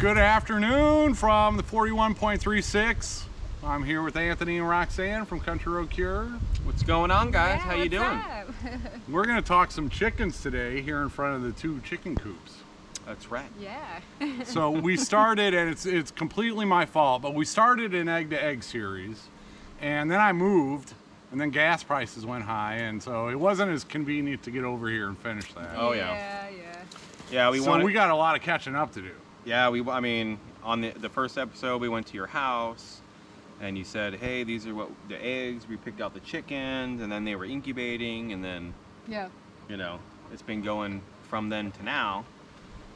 Good afternoon from the 41.36. I'm here with Anthony and Roxanne from Country Road Cure. What's going on, guys? How you doing? We're going to talk some chickens today here in front of the 2 chicken coops. That's right. Yeah. So we started, and it's completely my fault, but we started an egg-to-egg series, and then I moved, and then gas prices went high, and so it wasn't as convenient to get over here and finish that. Oh yeah. Yeah. We got a lot of catching up to do. Yeah, I mean, on the first episode, we went to your house, and you said, hey, these are what the eggs. We picked out the chickens, and then they were incubating, and then, Yeah. you know, it's been going from then to now,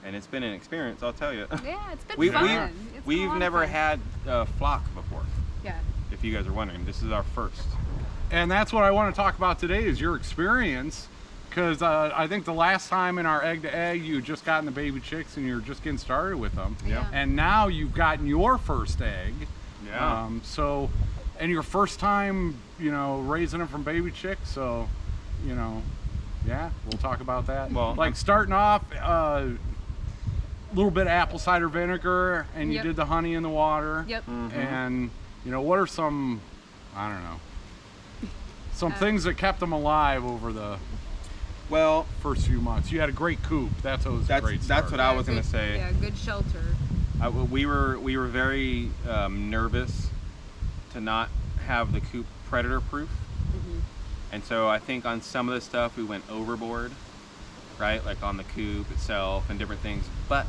and it's been an experience, I'll tell you. Yeah, it's been fun. We've never had a flock before. Yeah. If you guys are wondering, this is our first. And that's what I want to talk about today is your experience, because I think the last time in our egg-to-egg, you had just gotten the baby chicks and you were just getting started with them. Yeah. And now you've gotten your first egg. Yeah. And your first time, raising them from baby chicks. So, yeah, we'll talk about that. Well, like starting off, a little bit of apple cider vinegar, and you Yep. did the honey in the water. Yep. And, what are some, I don't know, some things that kept them alive over the Well, first few months? You had a great coop. That's always a great start. that's what I was gonna say. Yeah, good shelter. We were very nervous to not have the coop predator proof, and so I think on some of the stuff we went overboard, right? Like on the coop itself and different things. But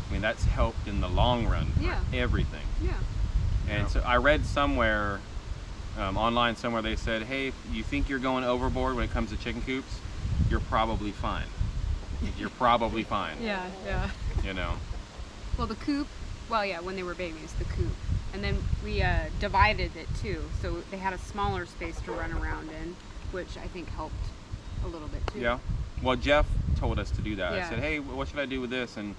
I mean that's helped in the long run for Yeah. everything. Yeah. And so I read somewhere online somewhere they said, hey, if you think you're going overboard when it comes to chicken coops, you're probably fine. You're probably fine. Yeah. Yeah. You know. Well, the coop. Well, yeah, when they were babies, the coop, and then we divided it too, so they had a smaller space to run around in, which I think helped a little bit too. Yeah. Well, Jeff told us to do that. Yeah. I said, hey, what should I do with this? And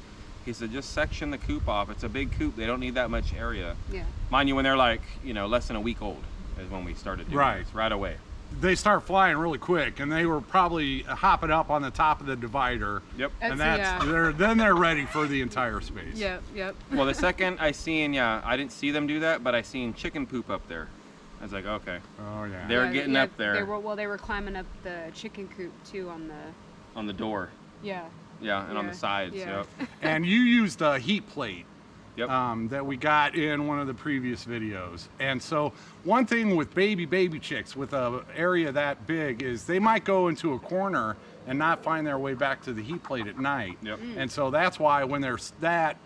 he said, just section the coop off. It's a big coop. They don't need that much area. Yeah. Mind you, when they're like, less than a week old is when we started doing Right. this, right away. They start flying really quick, and they were probably hopping up on the top of the divider. Yep. And That's- they're ready for the entire space. Yep. Yep. Well, the second I seen, I didn't see them do that, but I seen chicken poop up there. I was like, okay. Oh yeah. They're getting up there. They were climbing up the chicken coop too On the door. Yeah. Yeah, and on the Yeah, sides. yeah. Yep. And you used a heat plate. Yep. That we got in one of the previous videos. And so one thing with baby chicks with a area that big is they might go into a corner and not find their way back to the heat plate at night. Yep. And so that's why when they're that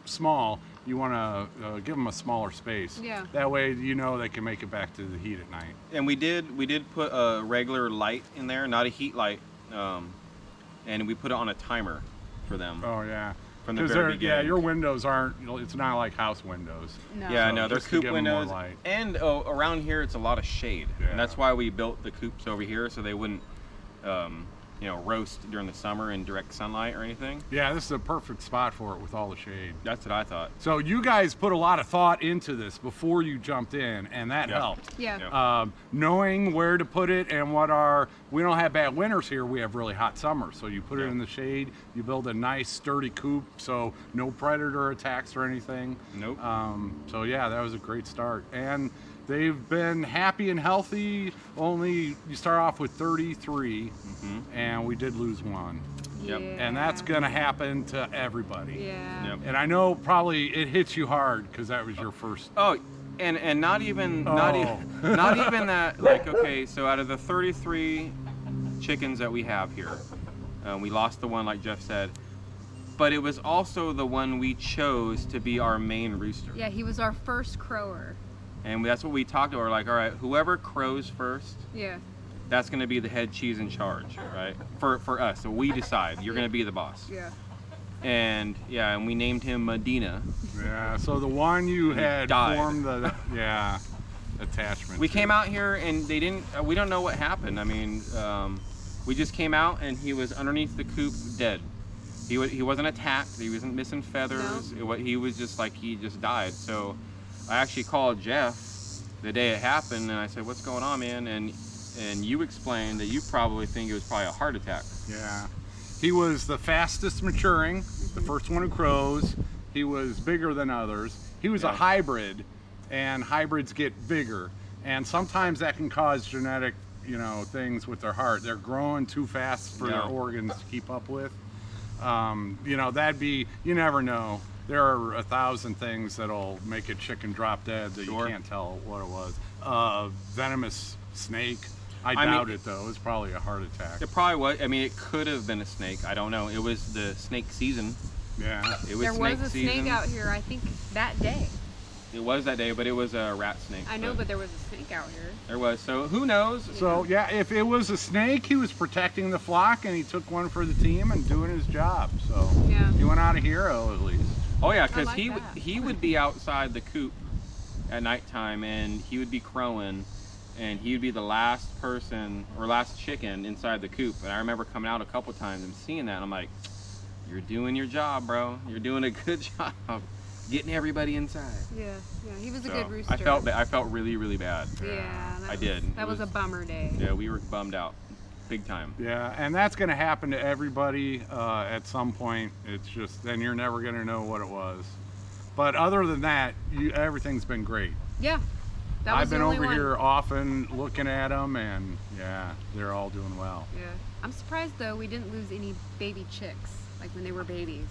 small, you want to give them a smaller space. Yeah. That way they can make it back to the heat at night. And we did put a regular light in there, not a heat light, and we put it on a timer for them. Oh yeah. From the very beginning. Your windows aren't. It's not like house windows. No. Yeah, So no, they're just to coop give 'em more windows, light. and around here it's a lot of shade, Yeah. and that's why we built the coops over here so they wouldn't, roast during the summer in direct sunlight or anything. Yeah, this is a perfect spot for it with all the shade. That's what I thought. So you guys put a lot of thought into this before you jumped in, and that Yeah. helped. Yeah. Yeah. Knowing where to put it and we don't have bad winters here, we have really hot summers. So you put it in the shade, you build a nice sturdy coop, so no predator attacks or anything. Nope. So yeah, that was a great start. And they've been happy and healthy. You start off with 33, and we did lose one. Yep. Yeah. And that's gonna happen to everybody. Yeah. Yep. And I know probably it hits you hard because that was your first. Oh, and not even not even that. Like, okay, so out of the 33 chickens that we have here, we lost the one, like Jeff said, but it was also the one we chose to be our main rooster. Yeah, he was our first crower. And that's what we talked about. We're like, all right, whoever crows first, Yeah. that's going to be the head cheese in charge, right? For us. So we decide. You're going to be the boss. Yeah. And we named him Medina. Yeah. So the one you had died. formed the attachment. We came out here and they didn't. We don't know what happened. I mean, we just came out and he was underneath the coop, dead. He wasn't attacked. He wasn't missing feathers. He was just like he just died. So I actually called Jeff the day it happened and I said, "What's going on, man?" And you explained that you probably think it was probably a heart attack. Yeah. He was the fastest maturing, the first one who crows, he was bigger than others. He was a Yeah. hybrid, and hybrids get bigger. And sometimes that can cause genetic, things with their heart. They're growing too fast for their Yeah. organs to keep up with. You never know. There are 1,000 things that'll make a chicken drop dead that Sure. you can't tell what it was. Venomous snake. I I mean- doubt it though. It's probably a heart attack. It probably was. I mean, it could have been a snake. I don't know. It was the snake season. Yeah. It was There snake was a season. snake out here, I think, that day. It was that day, but it was a rat snake. I know, but there was a snake out here. there was. So who knows? So yeah, if it was a snake, he was protecting the flock, and he took one for the team and doing his job. So Yeah. he went out a hero at least. Oh yeah, because like that. he would be outside the coop at nighttime, and he would be crowing, and he would be the last person or last chicken inside the coop. And I remember coming out a couple times and seeing that, and I'm like, "You're doing your job, bro. You're doing a good job, getting everybody inside." Yeah, he was a So, good rooster. I felt really, really bad. Yeah, I did. That It was a was- bummer day. Yeah, we were bummed out, big time. Yeah, and that's going to happen to everybody at some point. It's just then you're never going to know what it was. But other than that, everything's been great. Yeah, that was I've been the only over one. here often looking at them, and yeah, they're all doing well. Yeah, I'm surprised though we didn't lose any baby chicks like when they were babies.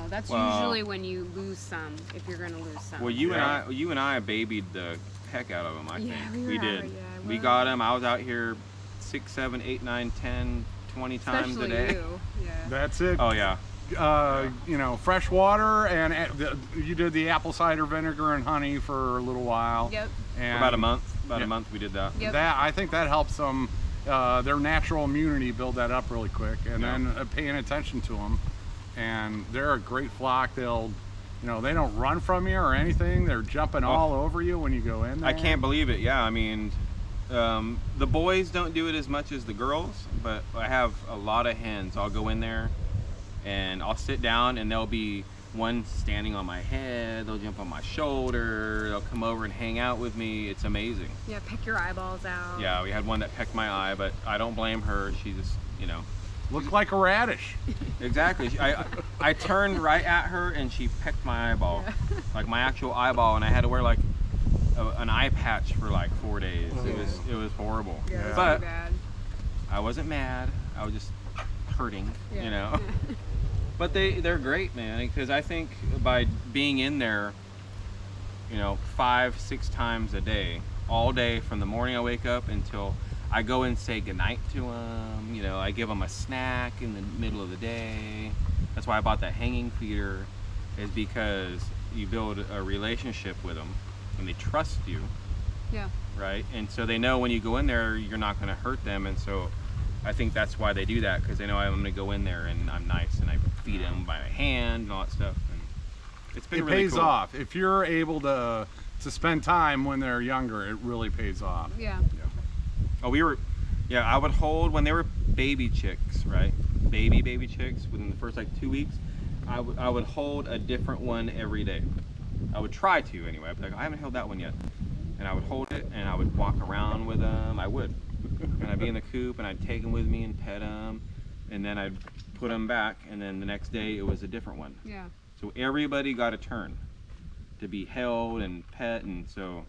That's Well- usually when you lose some if you're gonna lose some. Well, you and I babied the heck out of them. I Yeah, think we were did. out- yeah, we well- got them. I was out here 6, 7, 8, 9, 10, 20 times especially a day. you. Yeah. That's it. Oh yeah. Fresh water, and you did the apple cider vinegar and honey for a little while. Yep. And For about a month. About Yeah. a month we did that. Yep. I think that helps them, their natural immunity build that up really quick, and Yeah. then paying attention to them. And they're a great flock. They don't run from you or anything. They're jumping all over you when you go in there. I can't believe it. Yeah, I mean, the boys don't do it as much as the girls, but I have a lot of hens. I'll go in there and I'll sit down, and there'll be one standing on my head. They'll jump on my shoulder. They'll come over and hang out with me. It's amazing. Yeah, pick your eyeballs out. Yeah, we had one that pecked my eye, but I don't blame her. She just, Look like a radish. exactly. I turned right at her and she pecked my eyeball, like my actual eyeball, and I had to wear like an eye patch for like 4 days. It was horrible. Yeah, it's But too bad. I wasn't mad. I was just hurting, Yeah. But they're great, man, because I think by being in there, 5, 6 times a day, all day from the morning I wake up until I go and say goodnight to them. I give them a snack in the middle of the day. That's why I bought that hanging feeder, is because you build a relationship with them and they trust you, Yeah. right? And so they know when you go in there, you're not going to hurt them. And so I think that's why they do that, because they know I'm going to go in there and I'm nice and I feed them by hand and all that stuff. And it's been It really pays cool. off if you're able to spend time when they're younger. It really pays off. Yeah. Oh, I would hold when they were baby chicks, right? Baby chicks within the first 2 weeks. I would hold a different one every day. I would try to anyway. I'd be like, I haven't held that one yet. And I would hold it and I would walk around with them. I would. And I'd be in the coop and I'd take them with me and pet them. And then I'd put them back. And then the next day it was a different one. Yeah. So everybody got a turn to be held and pet. And so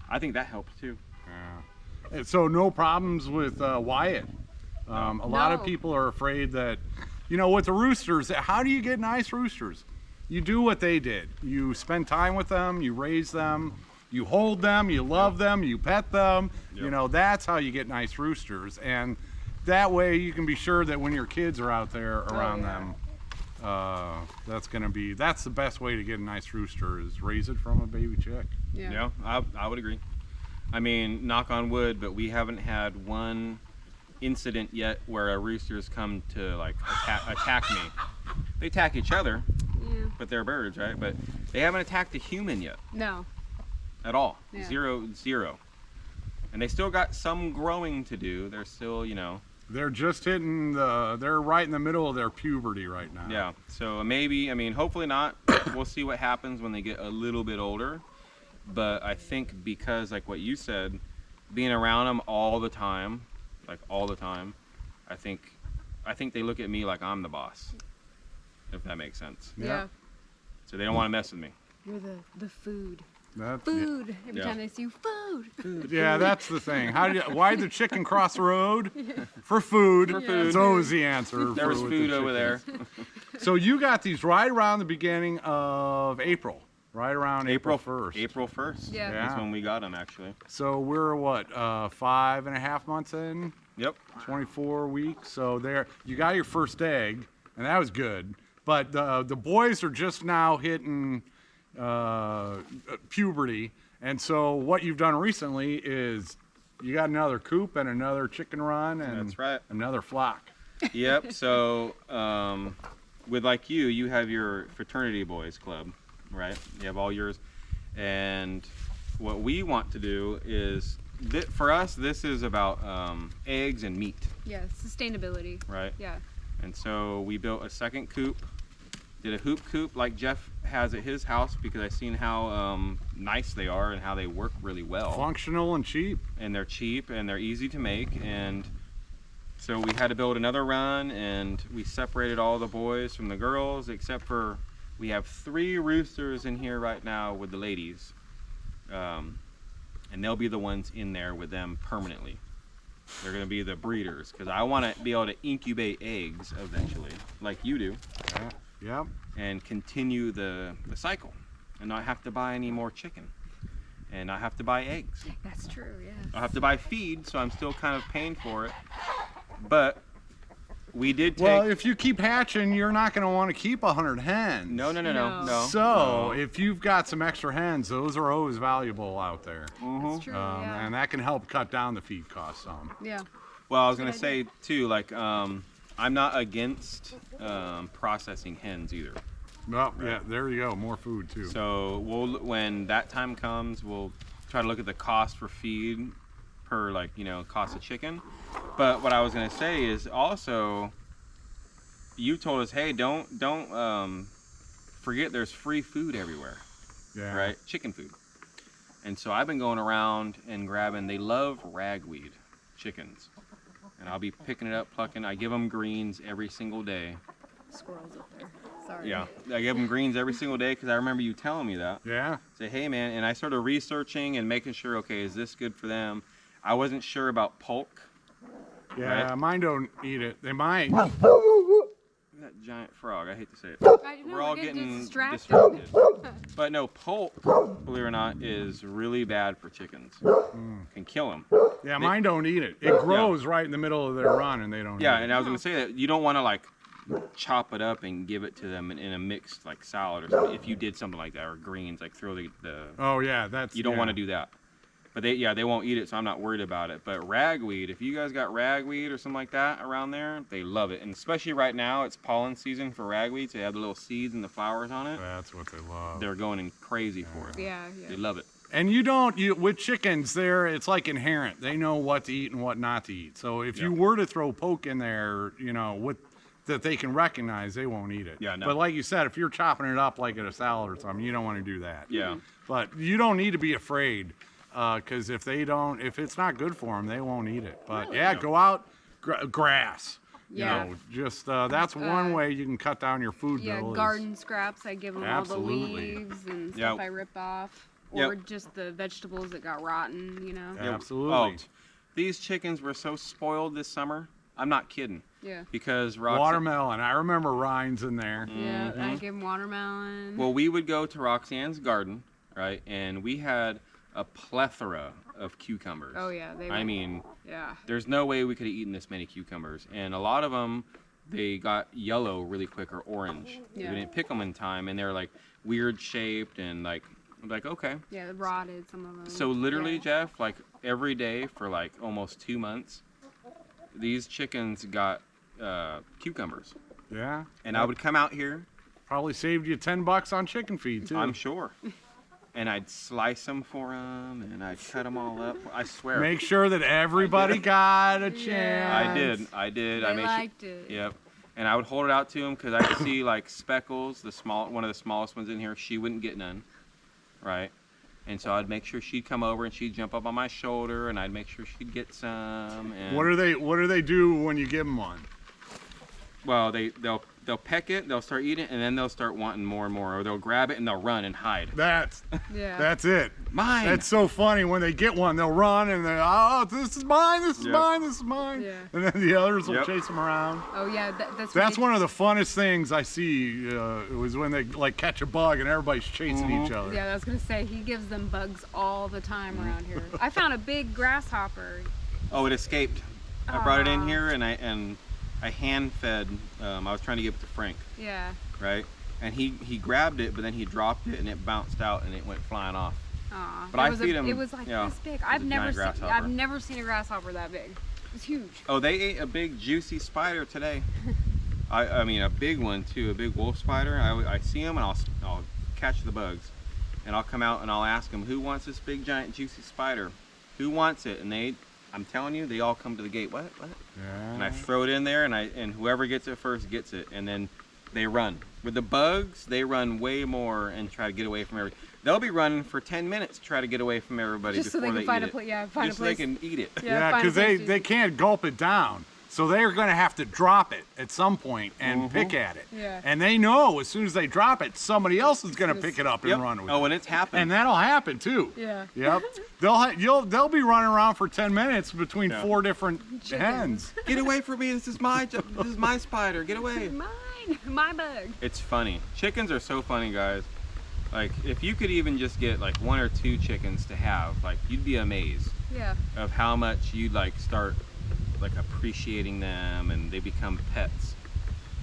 I think that helped too. Yeah. And so no problems with Wyatt. A lot of No. people are afraid that, with the roosters, how do you get nice roosters? You do what they did. You spend time with them, you raise them, you hold them, you love them, you pet them. Yep. That's how you get nice roosters. And that way you can be sure that when your kids are out there around them, that's the best way to get a nice rooster, is raise it from a baby chick. Yeah. Yeah, I would agree. I mean, knock on wood, but we haven't had one incident yet where a rooster's come to attack me. They attack each other, Yeah. but they're birds, right? But they haven't attacked a human yet No. at all. Yeah. Zero. And they still got some growing to do. They're still, They're just they're right in the middle of their puberty right now. Yeah. So maybe, hopefully not. We'll see what happens when they get a little bit older. But I think because, like what you said, being around them all the time, I think they look at me like I'm the boss, if that makes sense. Yeah. Yeah. So they don't want to mess with me. You're the food. That's, Food. Every Yeah. time they see you, food. yeah, that's the thing. Why'd the chicken cross the road? For food. For food. It's always the answer. There was with the food over chickens. there. So you got these right around the beginning of April. Right around April 1st. April 1st. Yeah. That's Yeah. when we got them, actually. So we're what, 5.5 months in? Yep. 24 weeks. So there, you got your first egg, and that was good. But the boys are just now hitting puberty, and so what you've done recently is you got another coop and another chicken run and That's right. another flock. Yep. So, with like you have your fraternity boys club, right? You have all yours, and what we want to do is, for us, this is about eggs and meat, Yeah, sustainability. right? Yeah. And so we built a second coop, did a hoop coop like Jeff has at his house, because I've seen how nice they are and how they work really well. Functional and cheap. And they're cheap and they're easy to make. And so we had to build another run, and we separated all the boys from the girls, except for we have 3 roosters in here right now with the ladies. And they'll be the ones in there with them permanently. They're gonna be the breeders, because I want to be able to incubate eggs eventually, like you do, Yep. and continue the cycle, and not have to buy any more chicken, and not have to buy eggs. That's true, yeah. I'll have to buy feed, so I'm still kind of paying for it. But we did take. Well, if you keep hatching, you're not going to want to keep 100 hens. No. No. So if you've got some extra hens, those are always valuable out there. That's true, yeah. And that can help cut down the feed cost some. Yeah. Well, I was gonna Good say too, like I'm not against processing hens either. Well, yeah, there you go. More food too. So when that time comes, we'll try to look at the cost for feed per, like, cost of chicken. But what I was gonna say is also, you told us, hey, don't forget there's free food everywhere, yeah. right? Chicken food. And so I've been going around and grabbing. They love ragweed chickens, and I'll be picking it up, plucking. I give them greens every single day. Squirrels up there. Sorry. Yeah, I give them greens every single day, because I remember you telling me that. Yeah. Say, hey man, and I started researching and making sure, okay, is this good for them? I wasn't sure about pork. Yeah, Right. mine don't eat it. They might. That giant frog, I hate to say it. I know, We're all getting getting distracted. But no, pork, believe it or not, is really bad for chickens. Can kill them. Yeah, mine don't eat it. It grows right in the middle of their run, and they don't Yeah, eat and I was gonna say that you don't want to like chop it up and give it to them in a mixed like salad or something. If you did something like that, or greens, like throw the Oh, yeah, that's... you don't yeah. want to do that. But they won't eat it, so I'm not worried about it. But ragweed, if you guys got ragweed or something like that around there, they love it. And especially right now, it's pollen season for ragweed, so they have the little seeds and the flowers on it. That's what they love. They're going in crazy for it. Yeah, They yeah. love it. And with chickens, it's like inherent. They know what to eat and what not to eat. So if you were to throw poke in there, that they can recognize, they won't eat it. Yeah, no. But like you said, if you're chopping it up like at a salad or something, you don't want to do that. Yeah. But you don't need to be afraid, because if it's not good for them, they won't eat it. But yeah, go out, grass. Yeah. That's one way you can cut down your food Yeah, bill. garden scraps. I give them Absolutely. all the leaves and Yeah. stuff I rip off. Yep. Or just the vegetables that got rotten, Absolutely. Oh, these chickens were so spoiled this summer. I'm not kidding. Yeah. Because Roxanne, Watermelon. I remember Ryan's in there. Yeah, I give them watermelon. well, we would go to Roxanne's garden, right? And we had a plethora of cucumbers. Oh, yeah. I mean, yeah. there's no way we could have eaten this many cucumbers. And a lot of them, they got yellow really quick, or orange. Yeah. We didn't pick them in time, and they're like weird shaped and like okay. Yeah, rotted, some of them. So literally, Yeah. Jeff, like every day for like almost 2 months, these chickens got cucumbers. Yeah. And I would come out here, Probably saved you $10 on chicken feed too. I'm sure, and I'd slice them for them, and I'd cut them all up. I swear. Make sure that everybody got a chance. Yeah. I did. They I made liked sure. it. Yep. And I would hold it out to them, because I could see like Speckles, one of the smallest ones in here. She wouldn't get none, right? And so I'd make sure she'd come over and she'd jump up on my shoulder, and I'd make sure she'd get some. And What do they do when you give them one? well, they'll they'll peck it, they'll start eating it, and then they'll start wanting more and more, or they'll grab it and they'll run and hide. That's Yeah. it. Mine. That's so funny when they get one, they'll run and they, oh, this is mine, this is Yep. mine, this is mine, Yeah. and then the others will Yep. chase them around. Oh yeah, That's what one of the funnest things I see. Was when they like catch a bug and everybody's chasing each other. Yeah, I was gonna say he gives them bugs all the time around here. I found a big grasshopper. Oh, it escaped. I brought it in Aw. here and I hand fed. I was trying to give it to Frank, Yeah. right? And he grabbed it, but then he dropped it and it bounced out and it went flying off. Aw. But It I was feed 'em, It was like you know, this big. it's I've a never giant seen. grasshopper. I've never seen a grasshopper that big. It was huge. Oh, they ate a big juicy spider today. I mean a big one too, a big wolf spider. I see them and I'll catch the bugs, and I'll come out and I'll ask them, who wants this big giant juicy spider? Who wants it? And I'm telling you, they all come to the gate. What? Yeah. And I throw it in there, and whoever gets it first gets it, and then they run. With the bugs, they run way more and try to get away from everything. They'll be running for 10 minutes to try to get away from everybody Just so before they can find eat a place. it. Yeah, find Just a so they place. can eat it. Yeah, find a because place to- they can't gulp it down. So they're going to have to drop it at some point and pick at it. Yeah. And they know as soon as they drop it, somebody else is going to pick it up and Yep. run with Oh, it. and it's happened. And that'll happen too. Yeah. Yep. They'll be running around for 10 minutes between Yeah. 4 different Chickens. hens. Get away from me! This is my spider. Get away! Mine, my bug. It's funny. Chickens are so funny, guys. Like, if you could even just get like 1 or 2 chickens to have, like, you'd be amazed Yeah. of how much you'd like start like appreciating them and they become pets.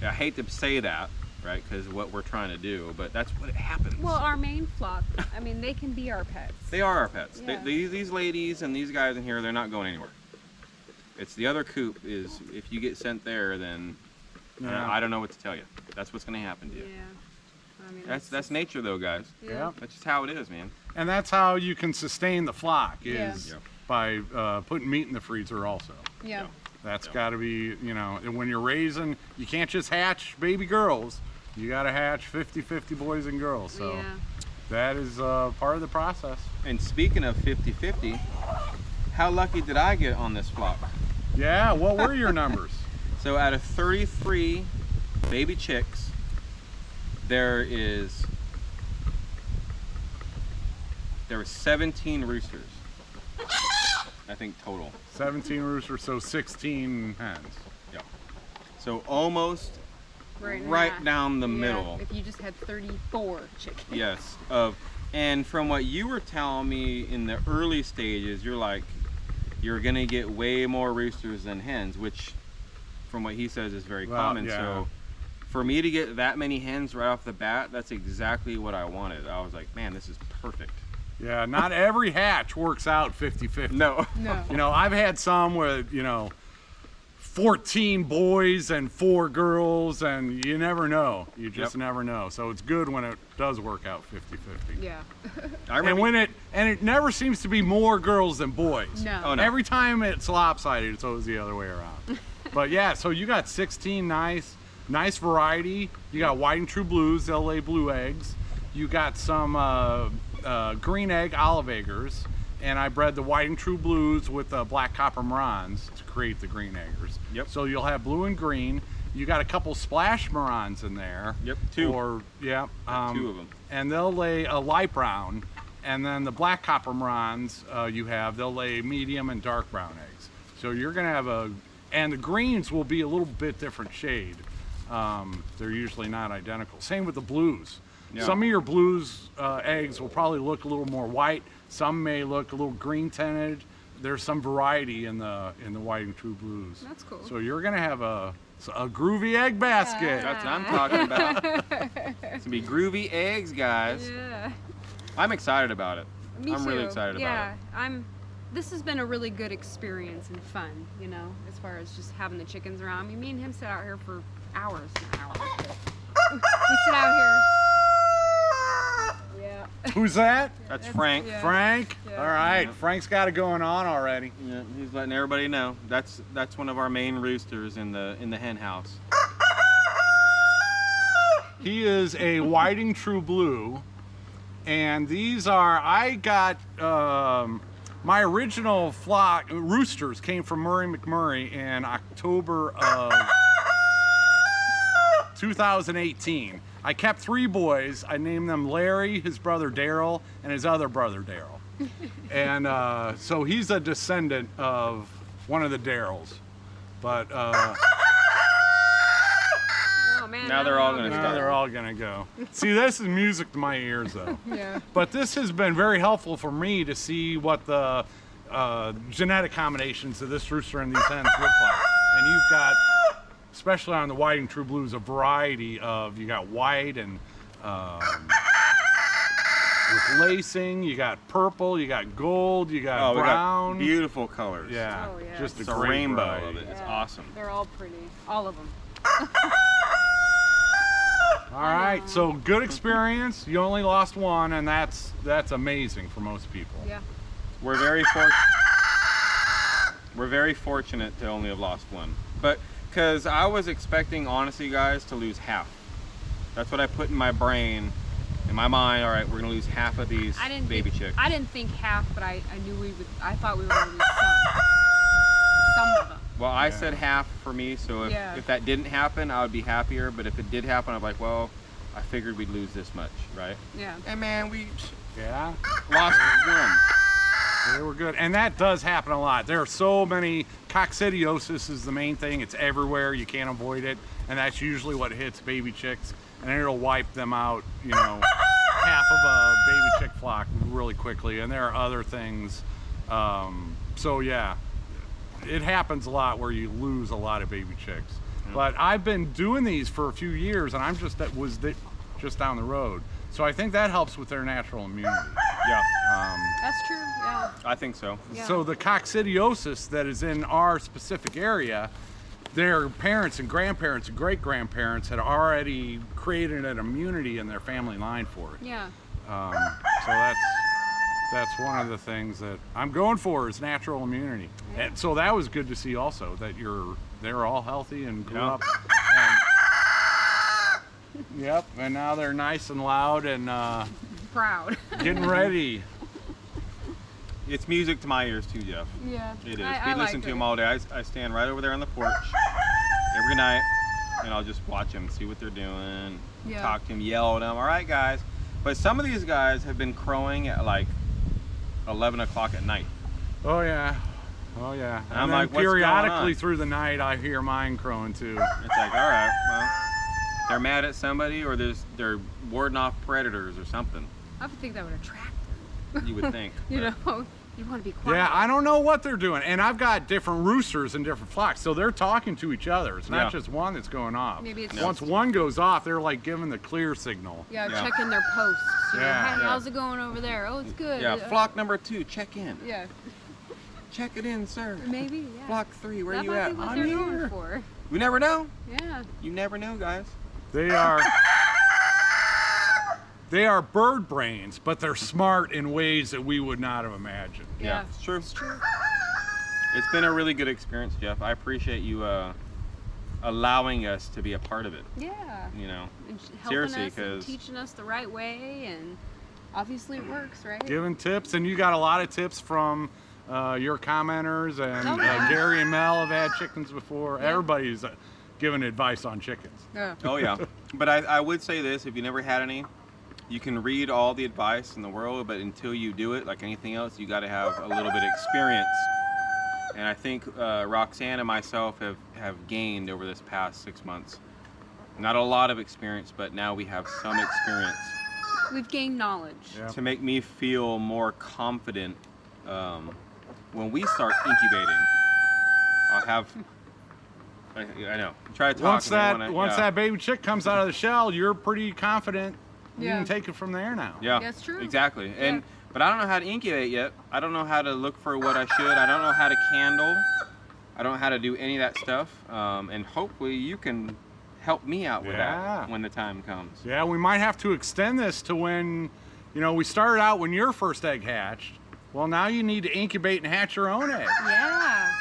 I hate to say that, right? Because what we're trying to do, but that's what happens. Well, our main flock. I mean, they can be our pets. They are our pets. Yeah. These ladies and these guys in here, they're not going anywhere. It's the other coop is, if you get sent there, then Yeah. I don't know what to tell you. That's what's going to happen to Yeah. you. I mean, That's nature though, guys. Yeah. That's just how it is, man. And that's how you can sustain the flock is Yeah. by putting meat in the freezer also. Yeah. That's Yeah. got to be, and when you're raising, you can't just hatch baby girls. You got to hatch 50-50 boys and girls. So Yeah. that is part of the process. And speaking of 50-50, how lucky did I get on this flock? Yeah, what were your numbers? So out of 33 baby chicks, there were 17 roosters, I think, total. 17 roosters, so 16 hens. Yeah. So almost Right, in right half. down the Yeah, middle. If you just had 34 chickens. Yes. And from what you were telling me in the early stages, you're like, you're gonna get way more roosters than hens, which from what he says is very Well, common. yeah. So for me to get that many hens right off the bat, that's exactly what I wanted. I was like, man, this is perfect. Yeah, not every hatch works out 50-50. No. No. I've had some with, 14 boys and 4 girls, and you never know. You just Yep. never know. So it's good when it does work out 50-50. Yeah. I And remember. it never seems to be more girls than boys. No. Oh, no. Every time it's lopsided, it's always the other way around. But yeah, so you got 16 nice variety. You got white and true blues, they'll lay blue eggs. You got some green egg olive eggers, and I bred the white and true blues with black copper Marans to create the green eggers. Yep. So you'll have blue and green. You got a couple splash Marans in there. Yep, 2. Or yeah, 2 of them. and they'll lay a light brown, and then the black copper Marans they'll lay medium and dark brown eggs. So you're gonna have and the greens will be a little bit different shade. They're usually not identical. Same with the blues. Yeah. Some of your blues eggs will probably look a little more white. Some may look a little green tinted. There's some variety in the white and true blues. That's cool. So you're gonna have a groovy egg basket. That's what I'm talking about. It's gonna be groovy eggs, guys. Yeah. I'm excited about it. Me I'm really too. excited about it. Yeah, this has been a really good experience and fun, as far as just having the chickens around. I mean, me and him sit out here for hours and hours. We sit out here. Yeah. Who's that? That's Frank. Yeah. Frank? Yeah. All right, Yeah. Frank's got it going on already. Yeah, he's letting everybody know. That's one of our main roosters in the hen house. He is a whiting true blue, and these are, I got, my original flock, roosters came from Murray McMurray in October of 2018. I kept 3 boys. I named them Larry, his brother Daryl, and his other brother Daryl. And so he's a descendant of one of the Daryls. But Oh man. Now they're all gonna now start. they're all gonna go. See, this is music to my ears, though. Yeah. But this has been very helpful for me to see what the genetic combinations of this rooster and these hens look like. And you've got, especially on the Whiting True Blues, a variety of, you got white and with lacing, you got purple, you got gold, you got We brown. got beautiful colors. Yeah, Oh, yeah. just It's a a great rainbow variety. of it. It's Yeah. awesome. They're all pretty. All of them. All right, so good experience. You only lost one, and that's amazing for most people. Yeah. We're very fortunate to only have lost one. But because I was expecting, honestly, guys, to lose half. That's what I put in my brain, in my mind. All right, we're gonna lose half of these baby chicks. I didn't think half, but I knew we would. I thought we were gonna lose some of them. Well, I Yeah. said half for me, so Yeah. if that didn't happen, I would be happier. But if it did happen, I'm like, well, I figured we'd lose this much, right? Yeah. And man, we Yeah, lost one. they were good. And that does happen a lot. There are so many, coccidiosis is the main thing. It's everywhere, you can't avoid it. And that's usually what hits baby chicks. And it'll wipe them out, you know, half of a baby chick flock really quickly. And there are other things. So yeah, it happens a lot where you lose a lot of baby chicks. But I've been doing these for a few years, and I'm just down the road. So I think that helps with their natural immunity. Yeah, That's true. Yeah. I think so. Yeah. So the coccidiosis that is in our specific area, their parents and grandparents and great-grandparents had already created an immunity in their family line for it. Yeah. So that's one of the things that I'm going for is natural immunity. Yeah. And so that was good to see also that they're all healthy and grew Yeah. up. And, yep, and now they're nice and loud and Proud. getting ready. It's music to my ears too, Jeff. Yeah. It is. I We listen like to it. them all day. I stand right over there on the porch every night, and I'll just watch them, see what they're doing, Yeah. talk to them, yell at them. All right, guys. But some of these guys have been crowing at like 11 o'clock at night. Oh yeah. Oh yeah. And I'm then like, what's going periodically on? through the night I hear mine crowing too. It's like, all right, well, they're mad at somebody, or they're warding off predators or something. I would think that would attract them. You would think. You but- know, you want to be quiet. Yeah, I don't know what they're doing. And I've got different roosters in different flocks, so they're talking to each other. It's not Yeah. just one that's going off. Maybe it's Once one goes off, they're like giving the clear signal. Yeah, Yeah. checking their posts. You know, Yeah. hey, Yeah. how's it going over there? Oh, it's good. Yeah, flock number 2, check in. Yeah, Check it in, sir. maybe. Yeah. Flock 3, where that you might at? be what I'm they're here. going for. We never know. Yeah. You never know, guys. They are bird brains, but they're smart in ways that we would not have imagined. Yeah. It's true. It's true. It's been a really good experience, Jeff. I appreciate you allowing us to be a part of it. Yeah. You know, And helping Seriously, us and 'cause- teaching us the right way, and obviously it works, right? Giving tips, and you got a lot of tips from your commenters, and Oh, yeah. Gary and Mel have had chickens before. Yeah. Everybody's giving advice on chickens. Yeah. oh yeah. But I would say this: if you never had any, you can read all the advice in the world, but until you do it, like anything else, you got to have a little bit of experience. And I think Roxanne and myself have gained over this past 6 months. Not a lot of experience, but now we have some experience We've gained knowledge. Yeah. to make me feel more confident when we start incubating. I'll have. I know. Try to talk. Once that baby chick comes out of the shell, you're pretty confident. You Yeah. can take it from there now. Yeah, That's true. Exactly. Yeah. And but I don't know how to incubate yet. I don't know how to look for what I should. I don't know how to candle. I don't know how to do any of that stuff. And hopefully you can help me out with Yeah. that when the time comes. Yeah, we might have to extend this to when, we started out when your first egg hatched. Well, now you need to incubate and hatch your own egg. Yeah.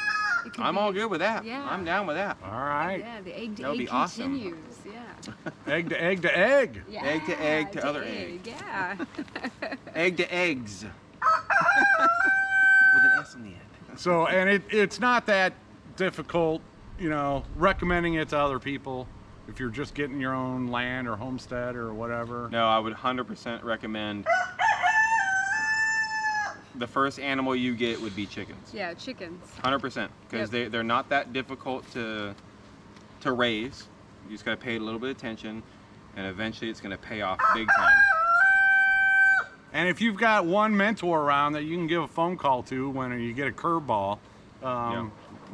It could I'm be- all good with that. Yeah. I'm down with that. All right. Yeah, the egg to That would egg be awesome. continues. Yeah. Egg to egg to egg. Yeah. Egg to egg to other egg. Yeah. Egg to eggs. With an S in the end. So, and it's not that difficult, recommending it to other people. if you're just getting your own land or homestead or whatever. No, I would 100% recommend the first animal you get would be chickens. Yeah, chickens. 100%, because they're not that difficult to raise. You just got to pay a little bit of attention, and eventually it's going to pay off big time. And if you've got one mentor around that you can give a phone call to when you get a curveball,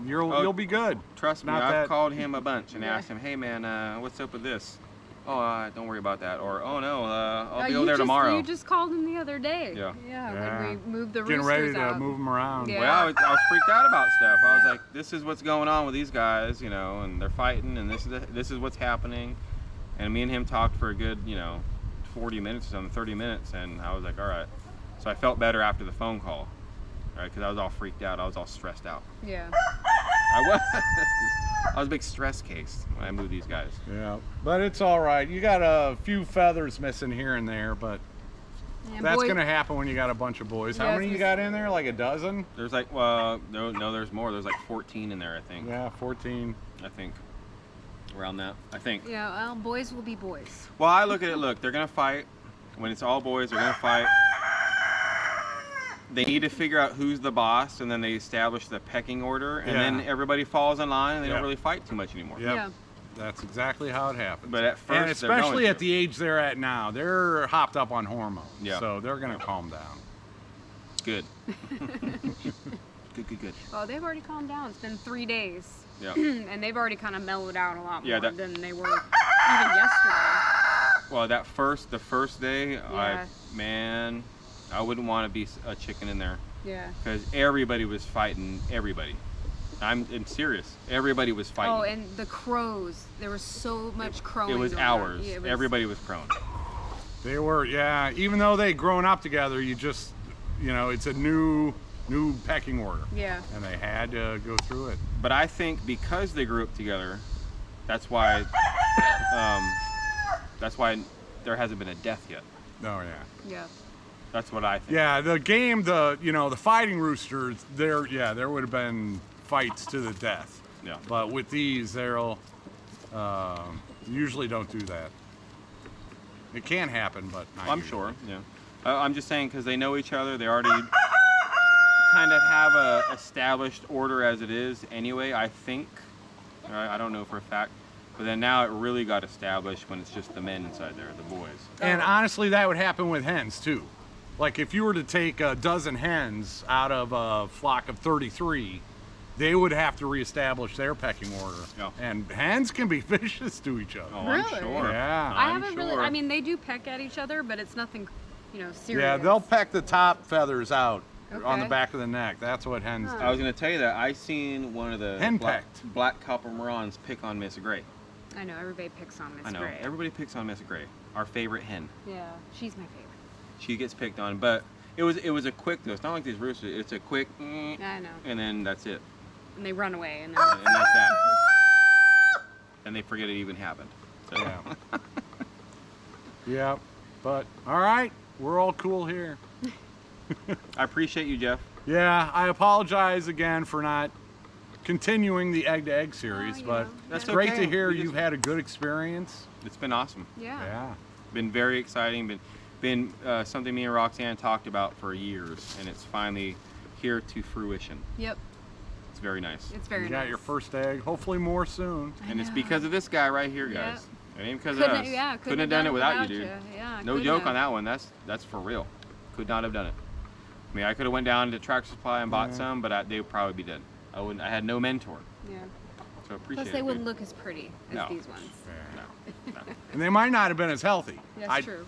you'll be good. Trust me, Not I've that- called him a bunch and asked him, hey man, what's up with this? Oh, don't worry about that. Or, oh no, I'll be over there tomorrow. You just called him the other day. Yeah. Yeah. When we moved the Getting roosters ready to out. move them around. Yeah. Well, I was freaked out about stuff. I was like, this is what's going on with these guys, you know, and they're fighting, and this is what's happening. And me and him talked for a good, 40 minutes or something, 30 minutes, and I was like, all right. So I felt better after the phone call, right? Because I was all freaked out. I was all stressed out. Yeah. I was a big stress case when I moved these guys. Yeah, but it's all right. You got a few feathers missing here and there, but that's going to happen when you got a bunch of boys. How many you got in there? Like a dozen? There's like, well, no, there's more. There's like 14 in there, I think. Yeah, 14. I think. Around that, I think. Yeah, well, boys will be boys. Well, I look at it, look, they're going to fight. When it's all boys, they're going to fight. They need to figure out who's the boss, and then they establish the pecking order, and then everybody falls in line, and they don't really fight too much anymore. Yep. Yeah. That's exactly how it happens. But at first, and especially they're at the age they're at now, they're hopped up on hormones. Yeah. So they're going to calm down. Good. Good. Well, they've already calmed down. It's been 3 days. Yeah. And they've already kind of mellowed out a lot more Yeah, than they were even yesterday. Well, the first day, Yeah. I wouldn't want to be a chicken in there. Yeah. Because everybody was fighting everybody. I'm serious. Everybody was fighting. Oh, and the crows. There was so much crowing. It was going on. hours. Yeah, it was- Everybody was crowing. They were, even though they'd grown up together, you just, it's a new pecking order. Yeah. And they had to go through it. But I think because they grew up together, that's why there hasn't been a death yet. Oh, yeah. Yeah. That's what I think. Yeah, the game, the fighting roosters, there would have been fights to the death. Yeah. But with these, they'll usually don't do that. It can happen, but not I'm usually. sure. Yeah. I'm just saying because they know each other. They already kind of have a established order as it is anyway, I think. I don't know for a fact. But then now it really got established when it's just the men inside there, the boys. And honestly, that would happen with hens too. Like if you were to take a dozen hens out of a flock of 33, they would have to reestablish their pecking order. Yeah. And hens can be vicious to each other. Oh, Really? I'm sure. Yeah. I I'm haven't sure. really. I mean, they do peck at each other, but it's nothing, serious. Yeah, they'll peck the top feathers out on the Okay. back of the neck. That's what hens Huh. do. I was going to tell you that I seen one of the Henpecked. black copper morons pick on Miss Gray. I know everybody picks on Miss I know. Gray. Everybody picks on Miss Gray, our favorite hen. Yeah, she's my favorite. She gets picked on, but it was a quick though. It's not like these roosters. It's a quick, I know. and then that's it, And they run away, and then and that's that. And they forget it even happened. So, Yeah. Yeah. But all right, we're all cool here. I appreciate you, Jeff. Yeah, I apologize again for not continuing the egg to egg series, you but know, That's it's great okay. to hear We just- you've had a good experience. It's been awesome. yeah. Yeah. Been very exciting. Been something me and Roxanne talked about for years, and it's finally here to fruition. Yep. It's very nice. It's very You nice. got your first egg, hopefully more soon. And it's know. because of this guy right here, Yeah. guys. It ain't because Couldn't, of us. yeah, couldn't have done it without you, dude. Yeah, No couldn't joke have. on that one. That's for real. Could not have done it. I mean, I could have went down to Tractor Supply and bought Yeah. some, but they would probably be dead. I had no mentor, Yeah. so I appreciate Plus, they it. wouldn't dude. look as pretty as No. these ones. No. And they might not have been as healthy. That's true.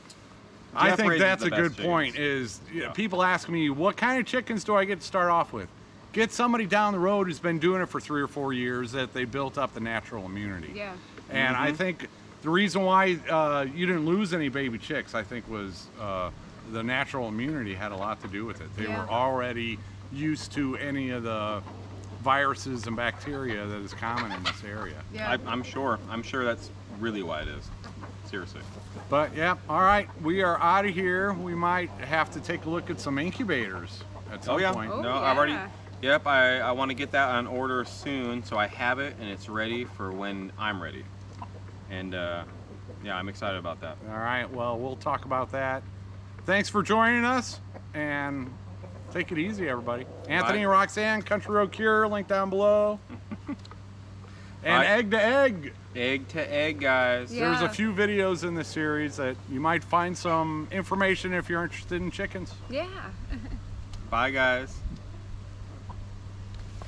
I Jeff think raises that's the a good best point. chickens. Is people ask me, what kind of chickens do I get to start off with? Get somebody down the road who's been doing it for 3 or 4 years, that they built up the natural immunity. Yeah. And I think the reason why you didn't lose any baby chicks, I think, was the natural immunity had a lot to do with it. They Yeah. were already used to any of the viruses and bacteria that is common in this area. Yeah. I'm sure. I'm sure that's really why it is. Seriously. But yeah, all right, we are out of here. We might have to take a look at some incubators at some Oh yeah. point. Oh, No, I've already. yeah. Yep. I want to get that on order soon, so I have it and it's ready for when I'm ready. And yeah, I'm excited about that. All right, well, we'll talk about that. Thanks for joining us, and take it easy, everybody. Anthony and Roxanne, Country Road Cure, link down below. And Bye. Egg to Egg. Egg to egg, guys. Yeah. There's a few videos in the series that you might find some information if you're interested in chickens. Yeah. Bye, guys.